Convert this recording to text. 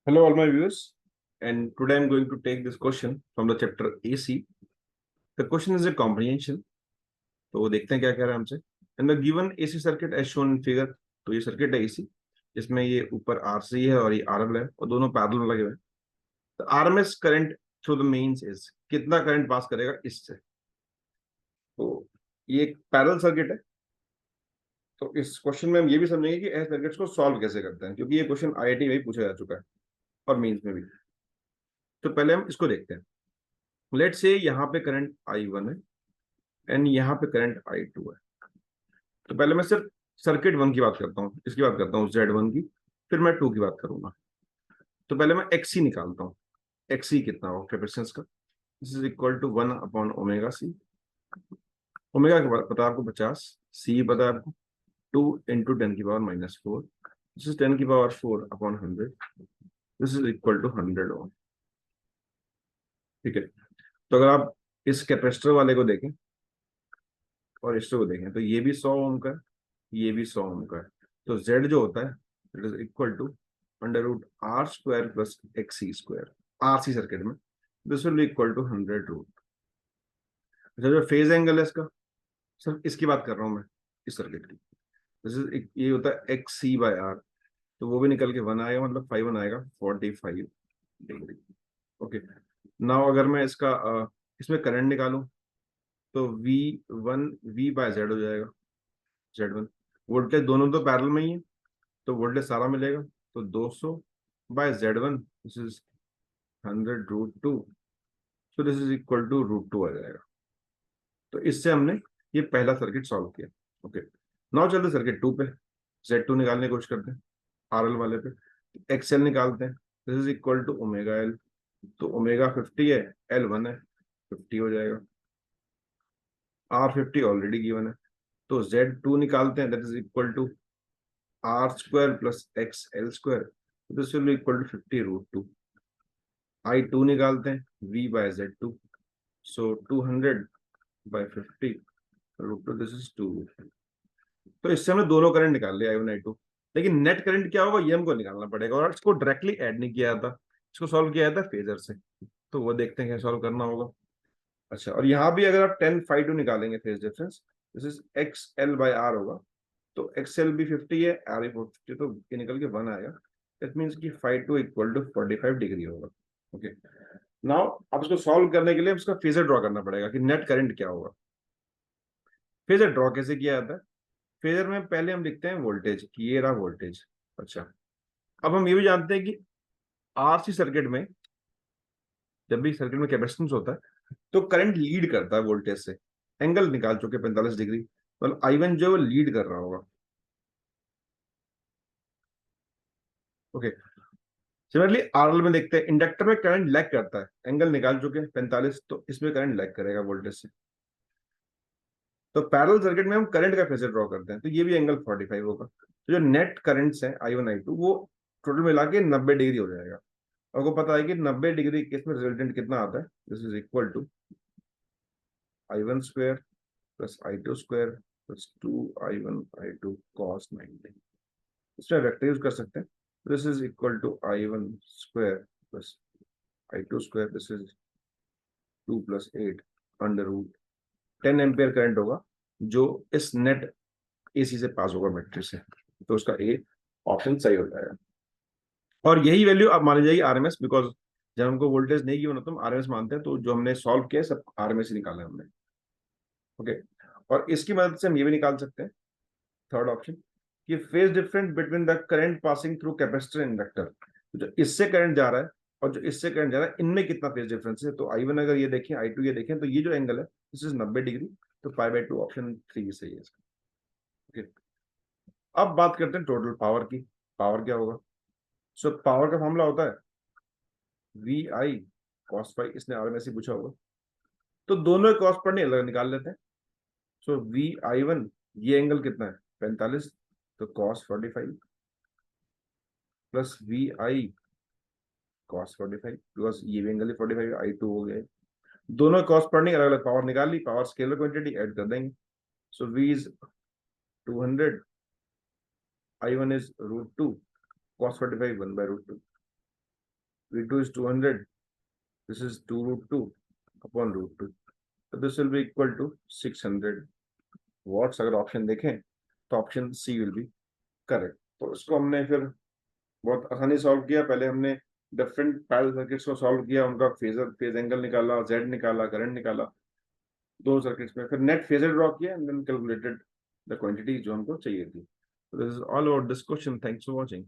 Hello, all my viewers, and today I'm going to take this question from the chapter AC. The question is a comprehension. तो वो देखते हैं क्या कह रहा है हमसे. And the given AC circuit as shown in figure. तो ये सर्किट है AC, जिसमें ये ऊपर RC है और ये RL है और दोनों पैरेलल में लगे हुए हैं. तो RMS current through the mains is कितना करंट पास करेगा इससे. तो ये एक पैरेलल सर्किट है. तो इस क्वेश्चन में हम ये भी समझेंगे कि ऐसे सर्किट्स को सॉल्व कैसे करते हैं, क्योंकि ये क्वेश्चन IIT में भी पूछा जा चुका है और मेंस में भी. तो पहले हम इसको देखते हैं. लेट से यहाँ पे करंट I1 है एंड यहाँ पे करंट I2 है. तो पहले मैं सिर्फ सर्किट 1 की बात करता हूँ, इसकी बात करता हूँ Z1 की, फिर मैं 2 की बात करूंगा. तो पहले मैं XC निकालता हूँ. XC कितना हो कैपेसिटेंस का. दिस इज इक्वल टू 1/ओमेगा C. ओमेगा का पता है आपको 50, C पता है आपको 2 into 10⁻⁻⁴. This is 10⁻⁴/100. This is equal to 100 ohm. ठीक है. तो अगर आप इस कैपेसिटर वाले को देखें और इसको को देखें तो ये भी 100 ओम का है, ये भी 100 ओम का है. तो Z जो होता है it is equal to √R² plus XC². RC circuit में this will be equal to 100 root. अच्छा, जो फेज एंगल है इसका, सिर्फ इसकी बात कर रहा हूं मैं, इस सर्किट की. दिस इज ये होता है XC/R. तो वो भी निकल के 1 आएगा, मतलब 5 आएगा, 45 डिग्री. ओके. नाउ अगर मैं इसका इसमें करंट निकालूं तो V1 V/Z हो जाएगा. Z1 वोल्टेज दोनों तो पैरेलल में ही है, तो वोल्टेज सारा मिलेगा. तो 200/Z1 this is 100√2. So this is equal to √2 आ जाएगा. तो इससे हमने ये पहला सर्किट सॉल्व किया. ओके. नाउ चलते सर्किट 2 पे. Z2 निकालने की कोशिश करते हैं RL वाले पे. XL निकालते हैं. This is equal to ω_L. तो ओमेगा 50 है, L1 है, 50 हो जाएगा. R50 ऑलरेडी गिवन है. तो Z2 निकालते हैं, that is equal to R² plus XL². This will be equal to 50√2. I2 निकालते हैं, V/Z2. सो 200/50√2. This is 2. तो इससे हमने दोनों करंट निकाल लिया, I1 I2. लेकिन नेट करंट क्या होगा ये हमको निकालना पड़ेगा, और इसको डायरेक्टली ऐड नहीं किया था, इसको सॉल्व किया था फेजर से. तो वो देखते हैं क्या सॉल्व करना होगा. अच्छा, और यहाँ भी अगर आप 10⁵2 निकालेंगे phase difference, this is XL/R होगा. तो XL भी 50 है, R भी 50, तो ये निकल के 1 आएगा. दैट मीन्स कि ⁵2 इक्वल टू 45 डिग्री होगा. ओके. नाउ अब इसको सॉल्व करने के लिए इसका फेजर ड्रॉ करना पड़ेगा कि नेट करंट क्या होगा. फेजर ड्रॉ कैसे किया जाता है. फेजर में पहले हम लिखते हैं वोल्टेज, कि ये रहा वोल्टेज. अच्छा, अब हम ये भी जानते हैं कि RC सर्किट में, जब भी सर्किट में कैपेसिटेंस होता है तो करंट लीड करता है वोल्टेज से. एंगल निकाल चुके 45 डिग्री, मतलब I1 जो है वो लीड कर रहा होगा. ओके. सिमिलरली RL में देखते हैं, इंडक्टर में करंट लैग करता है. एंगल निकाल चुके 45, तो इसमें करंट लैग करेगा वोल्टेज से. तो पैरेलल सर्किट में हम करंट का फेजर ड्रॉ करते हैं, तो ये भी एंगल 45 होगा. तो जो नेट करंट्स है I1 I2 वो टोटल मिला के 90 डिग्री हो जाएगा. आपको पता है कि 90 डिग्री केस में रिजल्टेंट कितना आता है. This is equal to I1² plus I2² plus 2I1 I2 cos 90. इसमें वेक्टर यूज कर सकते हैं. This is equal to I1² plus I2². This is 2 + 8 √ 10 ampere current होगा जो इस नेट AC से पास होगा बैटरी से. तो उसका A ऑप्शन सही हो जाएगा. और यही वैल्यू अब मानी जाएगी RMS, बिकॉज जब हमको वोल्टेज नहीं गिवन होता हम RMS मानते हैं. तो जो हमने सॉल्व किया सब RMS ही निकाला है हमने. ओके. और इसकी मदद से हम ये भी निकाल सकते हैं, थर्ड ऑप्शन, कि phase difference between the current passing through capacitor inductor. जो इससे करंट जा रहा है और जो इससे करंट जा रहा है, इनमें कितना फेज डिफरेंस है. तो I1 अगर ये देखें, I2 ये देखें, तो ये जो एंगल है दिस इज 90 डिग्री. तो π/2 ऑप्शन 3 सही है इसका. ओके. अब बात करते हैं टोटल पावर की. पावर क्या होगा. सो पावर का फॉर्मूला होता है VI cos ∅. इसने RMS ही पूछा होगा, तो दोनों कॉस पर नहीं अलग निकाल लेते हैं. सो VI1 ये एंगल कितना है 45, तो cos 45 plus VI cos 45, because ये भी एंगल 45, I2 हो गया. दोनों कॉस पर नहीं अलग अलग पावर निकाल ली. पावर स्केलर क्वांटिटी ऐड कर देंगे. सो V is 200, I1 is √2, cos 45 1/√2. V2 is 200. This is 2 root 2 upon root 2. So this will be equal to 600 watts. अगर ऑप्शन देखें तो option C will be correct. तो इसको हमने फिर बहुत आसानी सॉल्व किया। पहले हमने डिफरेंट पैरेलल सर्किट्स को सॉल्व किया, उनका फेज एंगल निकाला, जेड निकाला, करंट निकाला दो सर्किट्स में, फिर नेट फेजर ड्रॉ किया and then calculated the quantity जो हमको चाहिए थी। So this is all about this question. Thanks for watching.